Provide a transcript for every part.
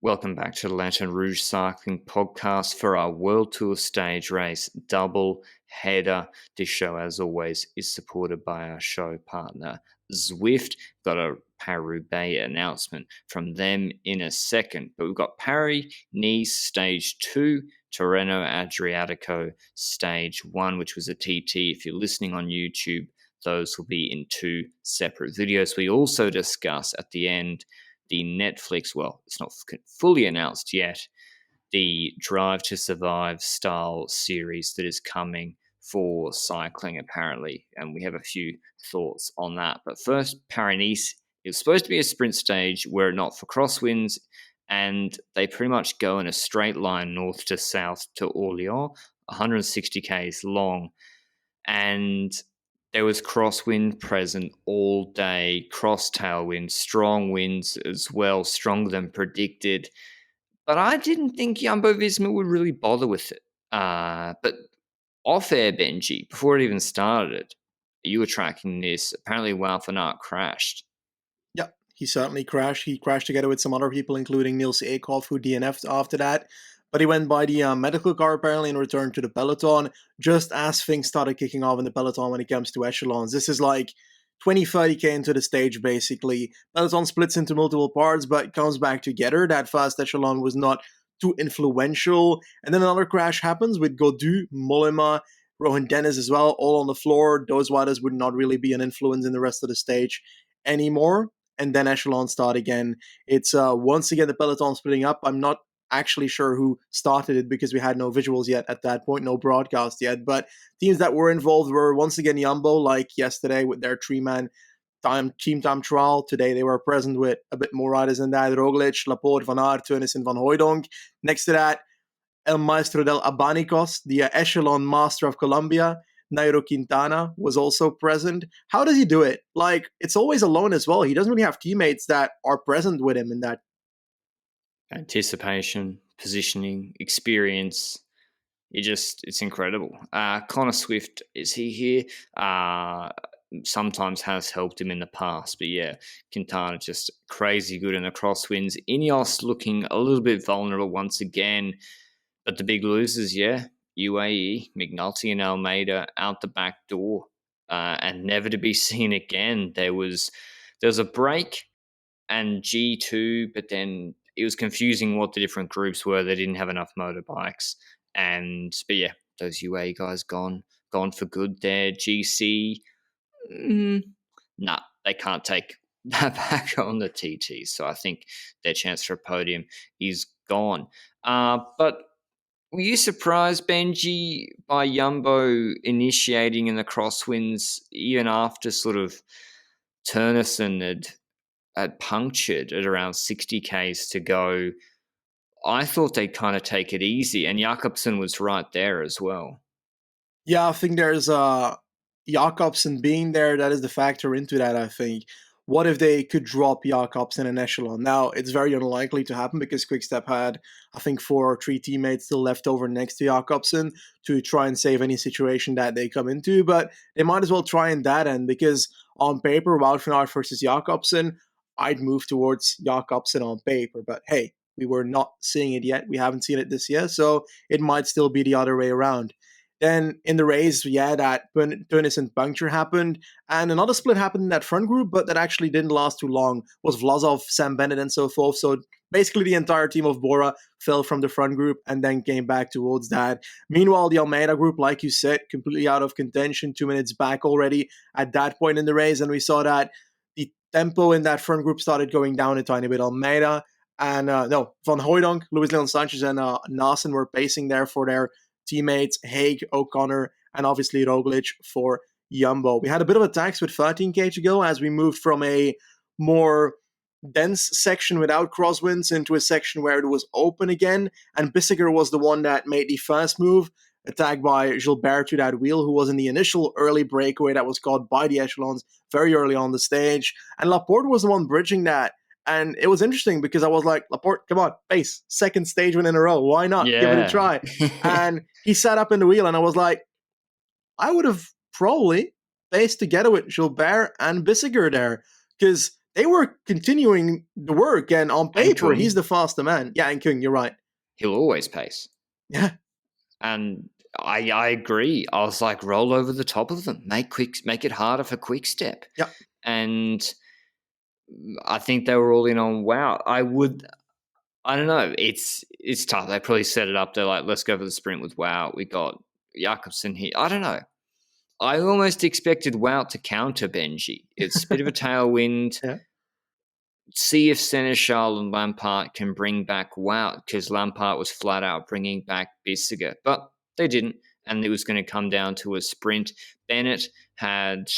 Welcome back to the Lanterne Rouge Cycling Podcast for our World Tour Stage Race double header. This show, as always, is supported by our show partner, Zwift. Got a Paris-Roubaix announcement from them in a second. But we've got Paris-Nice Stage 2, Tirreno-Adriatico Stage 1, which was a TT. If you're listening on YouTube, those will be in two separate videos. We also discuss at the end the Netflix, well, it's not fully announced yet, the Drive to Survive style series that is coming for cycling, apparently. And we have a few thoughts on that. But first, Paris-Nice. It was supposed to be a sprint stage, were it not for crosswinds, and they pretty much go in a straight line north to south to Orléans, 160 k's long. And there was crosswind present all day, cross tailwind, strong winds as well, stronger than predicted. But I didn't think Jumbo-Visma would really bother with it. But off-air, Benji, before it even started, you were tracking this. Apparently, Wout Van Aert crashed. Yeah, he certainly crashed. He crashed together with some other people, including Niels Eekhoff, who DNF'd after that. But he went by the medical car apparently and returned to the peloton just as things started kicking off in the peloton when it comes to echelons. This is like 20-30k into the stage, basically. Peloton splits into multiple parts, but comes back together. That fast echelon was not too influential. And then another crash happens with Gaudu, Mollema, Rohan Dennis as well, all on the floor. Those riders would not really be an influence in the rest of the stage anymore. And then echelon start again. It's once again the peloton splitting up. I'm not actually sure who started it because we had no visuals yet at that point, no broadcast yet. But teams that were involved were once again Jumbo, like yesterday with their three-man team time trial. Today they were present with a bit more riders than that. Roglic, Laporte, Van Aert, Teunis, and Van Hooijdonk. Next to that, El Maestro del Abanicos, the Echelon Master of Colombia. Nairo Quintana was also present. How does he do it? Like, it's always alone as well. He doesn't really have teammates that are present with him in that. Anticipation, positioning, experience. It's incredible. Connor Swift, is he here? Sometimes has helped him in the past, but yeah, Quintana just crazy good in the crosswinds. Ineos looking a little bit vulnerable once again, but the big losers, yeah, UAE, McNulty and Almeida out the back door, and never to be seen again. There was a break and G2, but then it was confusing what the different groups were. They didn't have enough motorbikes. But yeah, those UA guys gone for good there. GC, nah, they can't take that back on the TT. So I think their chance for a podium is gone. But were you surprised, Benji, by Jumbo initiating in the crosswinds even after sort of Ternison had punctured at around 60 k's to go? I thought they'd kind of take it easy, and Jakobsen was right there as well. Yeah, I think there's Jakobsen being there, that is the factor into that, I think. What if they could drop Jakobsen in echelon? Now, it's very unlikely to happen because Quickstep had, I think, 4 or 3 teammates still left over next to Jakobsen to try and save any situation that they come into, but they might as well try in that end because on paper, Wout van Aert versus Jakobsen, I'd move towards Jakobsen on paper, but hey, we were not seeing it yet. We haven't seen it this year, so it might still be the other way around. Then in the race, yeah, that Teunis puncture happened, and another split happened in that front group, but that actually didn't last too long. It was Vlasov, Sam Bennett, and so forth. So basically, the entire team of Bora fell from the front group and then came back towards that. Meanwhile, the Almeida group, like you said, completely out of contention, 2 minutes back already at that point in the race, and we saw that the tempo in that front group started going down a tiny bit. Almeida and Van Hooijdonk, Luis Leon Sanchez, and Naesen were pacing there for their teammates, Haig, O'Connor, and obviously Roglic for Jumbo. We had a bit of attacks with 13k to go as we moved from a more dense section without crosswinds into a section where it was open again, and Bissiger was the one that made the first move, attacked by Gilbert to that wheel, who was in the initial early breakaway that was caught by the echelons very early on the stage, and Laporte was the one bridging that. And it was interesting because I was like, Laporte, come on, pace, second stage win in a row. Why not? Yeah. Give it a try. And he sat up in the wheel, and I was like, I would have probably paced together with Gilbert and Bissiger there because they were continuing the work, and on And paper, he's Kung, the faster man. Yeah, and Kung, you're right. he'll always pace. Yeah, And I agree. I was like, roll over the top of them, make it harder for Quick Step. yeah. And I think they were all in on Wout. I don't know. It's tough. They probably set it up. They're like, let's go for the sprint with Wout. We got Jakobsen here. I don't know. I almost expected Wout to counter Benji. It's a bit of a tailwind. Yeah. See if Seneschal and Lampard can bring back Wout, because Lampard was flat out bringing back Bissiger, but they didn't, and it was going to come down to a sprint. Bennett had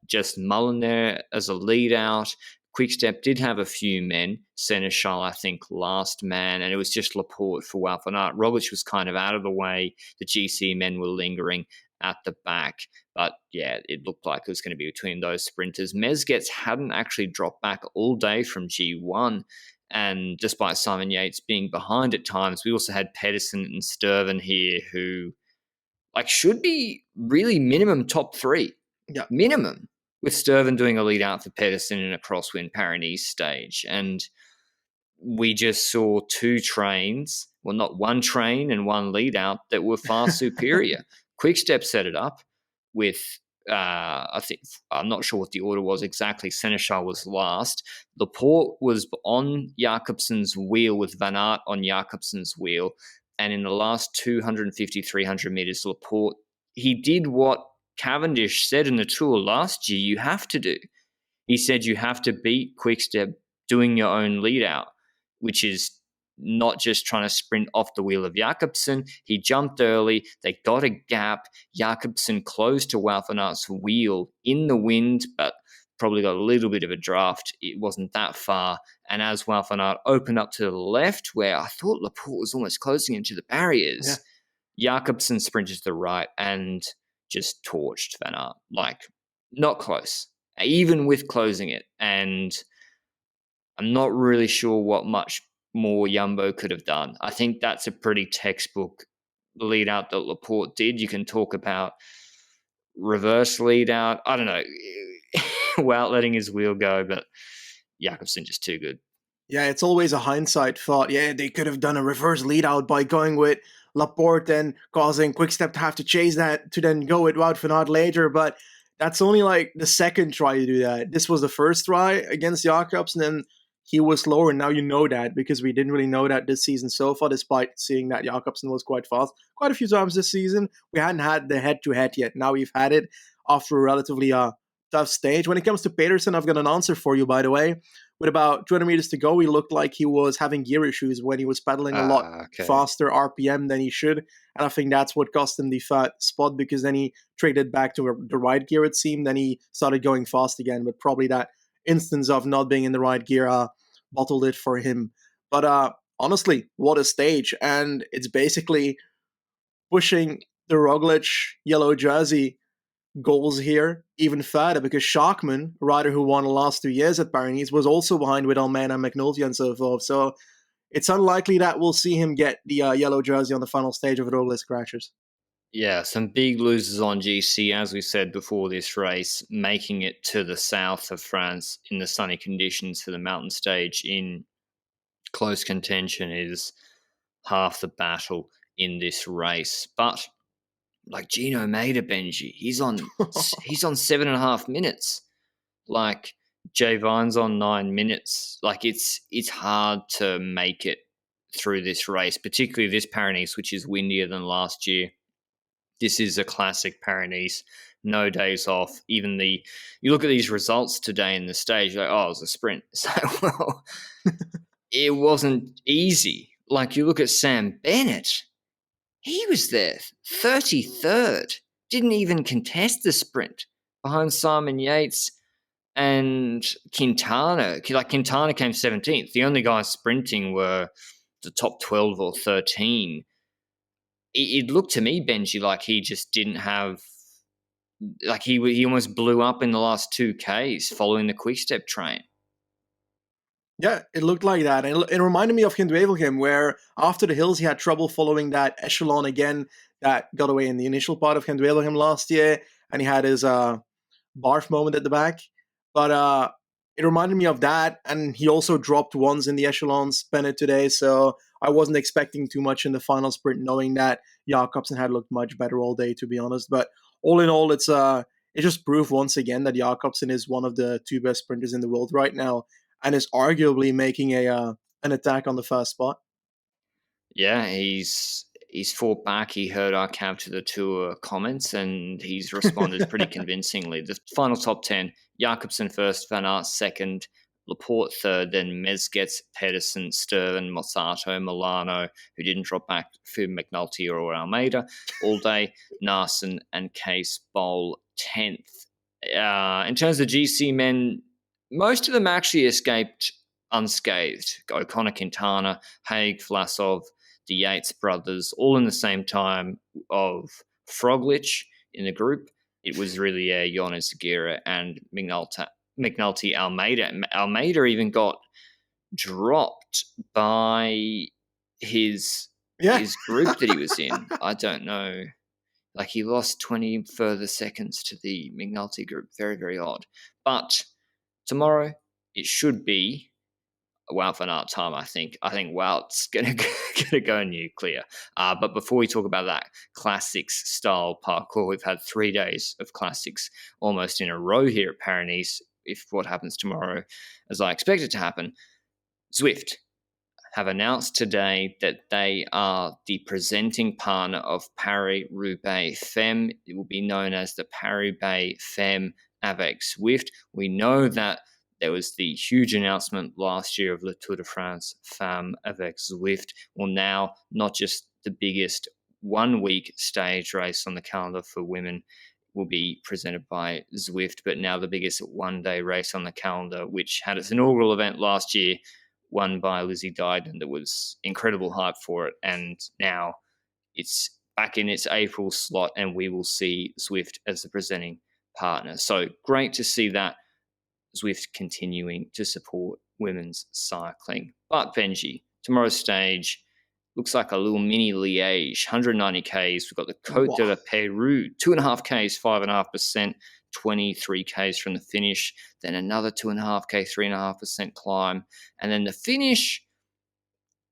just Mullen there as a lead out. Quickstep did have a few men. Seneschal, I think, last man, and it was just Laporte for Wout Van Aert. Roglic was kind of out of the way. The GC men were lingering at the back. But yeah, it looked like it was going to be between those sprinters. Mezgec hadn't actually dropped back all day from G1. And despite Simon Yates being behind at times, we also had Pedersen and Sturven here who should be really minimum top 3. Yeah. Minimum. With Sturven doing a lead out for Pedersen in a crosswind Pyrenees stage. And we just saw 2 trains, well, not one train and one lead out, that were far superior. Quickstep set it up with, I think, I'm not sure what the order was exactly. Seneschal was last. Laporte was on Jakobsen's wheel with Van Aert on Jakobsen's wheel. And in the last 250, 300 meters, Laporte, he did what Cavendish said in the Tour last year you have to do. He said you have to beat Quickstep doing your own lead out, which is not just trying to sprint off the wheel of Jakobsen. He jumped early. They got a gap. Jakobsen closed to Wout van Aert's wheel in the wind, but probably got a little bit of a draft. It wasn't that far. And as Wout van Aert opened up to the left, where I thought Laporte was almost closing into the barriers, Jakobsen sprinted to the right and just torched Van Aert. Not close, even with closing it. And I'm not really sure what much more Jumbo could have done. I think that's a pretty textbook lead out that Laporte did. You can talk about reverse lead out. I don't know. Without letting his wheel go, but Jakobsen just too good. Yeah, it's always a hindsight thought. Yeah, they could have done a reverse lead out by going with Laporte and causing Quickstep to have to chase that to then go with Wout van Aert later, but that's only the second try to do that. This was the first try against Jakobsen, and he was slower, and now you know that, because we didn't really know that this season so far, despite seeing that Jakobsen was quite fast quite a few times this season. We hadn't had the head-to-head yet. Now we've had it after a relatively tough stage. When it comes to Pedersen, I've got an answer for you, by the way. With about 200 meters to go, he looked like he was having gear issues when he was pedaling a lot faster RPM than he should. And I think that's what cost him the fat spot, because then he traded back to the right gear, it seemed. Then he started going fast again, but probably that instance of not being in the right gear bottled it for him. But honestly, what a stage. And it's basically pushing the Roglic yellow jersey goals here even further, because Sharkman, a rider who won the last 2 years at Pyrenees, was also behind with Almeida, McNulty, and so forth. So it's unlikely that we'll see him get the yellow jersey on the final stage of Roglic Crashers. Yeah, some big losers on GC, as we said before this race, making it to the south of France in the sunny conditions for the mountain stage in close contention is half the battle in this race. But Gino made it, Benji. He's on 7.5 minutes. Jay Vine's on 9 minutes. It's hard to make it through this race, particularly this Pyrenees, which is windier than last year. This is a classic Pyrenees. No days off. You look at these results today in the stage, you're like, oh, it was a sprint. So, well, it wasn't easy. You look at Sam Bennett. He was there, 33rd. Didn't even contest the sprint behind Simon Yates and Quintana. Quintana came 17th. The only guys sprinting were the top 12 or 13. It looked to me, Benji, like he just didn't have... he almost blew up in the last 2Ks following the Quickstep train. Yeah, it looked like that. It reminded me of Groenewegen, where after the hills he had trouble following that Echelon again that got away in the initial part of Groenewegen last year, and he had his barf moment at the back. But it reminded me of that. And he also dropped ones in the Echelons Bennett today, so I wasn't expecting too much in the final sprint, knowing that Jakobsen had looked much better all day, to be honest. But all in all, it just proved once again that Jakobsen is one of the two best sprinters in the world right now, and is arguably making an attack on the first spot. Yeah, he's fought back. He heard our Cab to the Tour comments, and he's responded pretty convincingly. The final top 10, Jakobsen first, Van Aert second, Laporte third, then Mezgec, Pedersen, Sturven, Mozzato, Milano, who didn't drop back for McNulty or Almeida all day, Naesen and Case Bowl 10th. In terms of GC men, most of them actually escaped unscathed. O'Connor, Quintana, Haig, Vlasov, the Yates brothers, all in the same time of Froglich in the group. It was really Jonas Aguirre and McNulty Almeida. Almeida even got dropped by his group that he was in. I don't know. Like, he lost 20 further seconds to the McNulty group. Very, very odd. But tomorrow, it should be Wout Van Aert time, I think. I think Wout's gonna go nuclear. But before we talk about that classics style parkour, we've had 3 days of classics almost in a row here at Paris. If what happens tomorrow, as I expect it to happen, Zwift have announced today that they are the presenting partner of Paris-Roubaix Femme. It will be known as the Paris-Roubaix Femme avec Zwift. We know that there was the huge announcement last year of Le Tour de France Femme avec Zwift. Well, now, not just the biggest one-week stage race on the calendar for women will be presented by Zwift, but now the biggest one-day race on the calendar, which had its inaugural event last year, won by Lizzie Dyden. There was incredible hype for it, and now it's back in its April slot, and we will see Zwift as the presenting partner. So great to see that Zwift continuing to support women's cycling. But Benji, tomorrow's stage looks like a little mini Liège, 190 Ks. We've got the Côte de la Peru, 2.5 Ks, 5.5%, 23 Ks from the finish, then another 2.5 K, 3.5% climb. And then the finish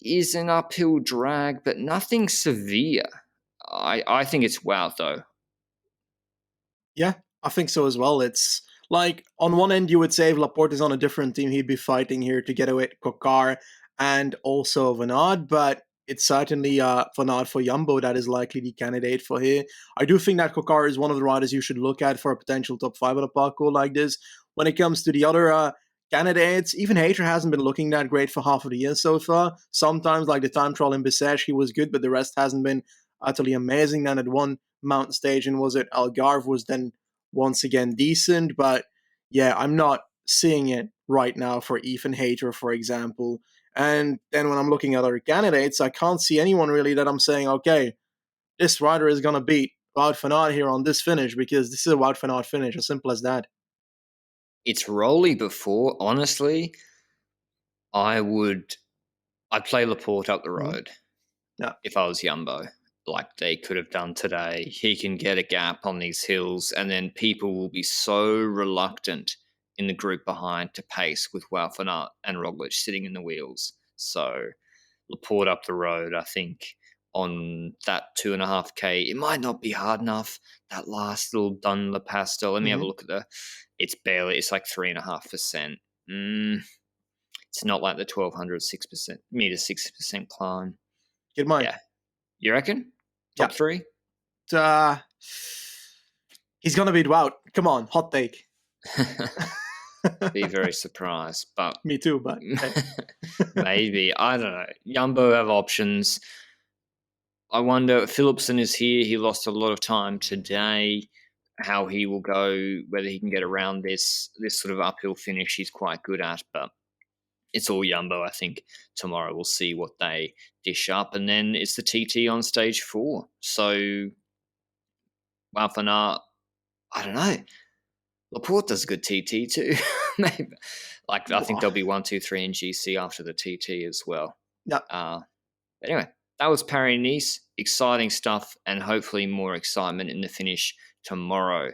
is an uphill drag, but nothing severe. I think it's Wout, though. Yeah, I think so as well. It's like, on one end, you would say if Laporte is on a different team, he'd be fighting here to get away Kokar and also Van Aert, but it's certainly Van Aert for Jumbo that is likely the candidate for here. I do think that Kokar is one of the riders you should look at for a potential top 5 at a parkour like this. When it comes to the other candidates, even Hater hasn't been looking that great for half of the year so far. Sometimes, like the time trial in Bessèges, he was good, but the rest hasn't been utterly amazing. Then at one mountain stage, and was it Algarve, was then once again decent, but yeah, I'm not seeing it right now for Ethan Hayter, for example. And then when I'm looking at other candidates, I can't see anyone really that I'm saying, okay, this rider is going to beat Wout van Aert here on this finish, because this is a Wout van Aert finish, as simple as that. It's Rolly before. Honestly, I'd play Laporte up the road if I was Jumbo, like they could have done today. He can get a gap on these hills, and then people will be so reluctant in the group behind to pace with Wout van Aert and Roglic sitting in the wheels. So Laporte up the road, I think, on that 2.5 K, it might not be hard enough. That last little Dun La Pasta, let me have a look at it's like 3.5%. It's not like the 1,200 6% meter 6% climb. Good mind. Yeah, you reckon? Top 3? He's gonna beat Wout. Come on, hot take. Be very surprised, but me too. But maybe, I don't know. Jumbo have options. I wonder, Philipsen is here. He lost a lot of time today. How he will go, whether he can get around this sort of uphill finish, he's quite good at. But it's all Jumbo. I think tomorrow we'll see what they dish up, and then it's the TT on stage 4. So, Wout van Aert, I don't know. Laporte does a good TT too. Maybe. I think there'll be 1, 2, 3 in GC after the TT as well. Yeah. But anyway, that was Paris-Nice. Exciting stuff, and hopefully more excitement in the finish tomorrow.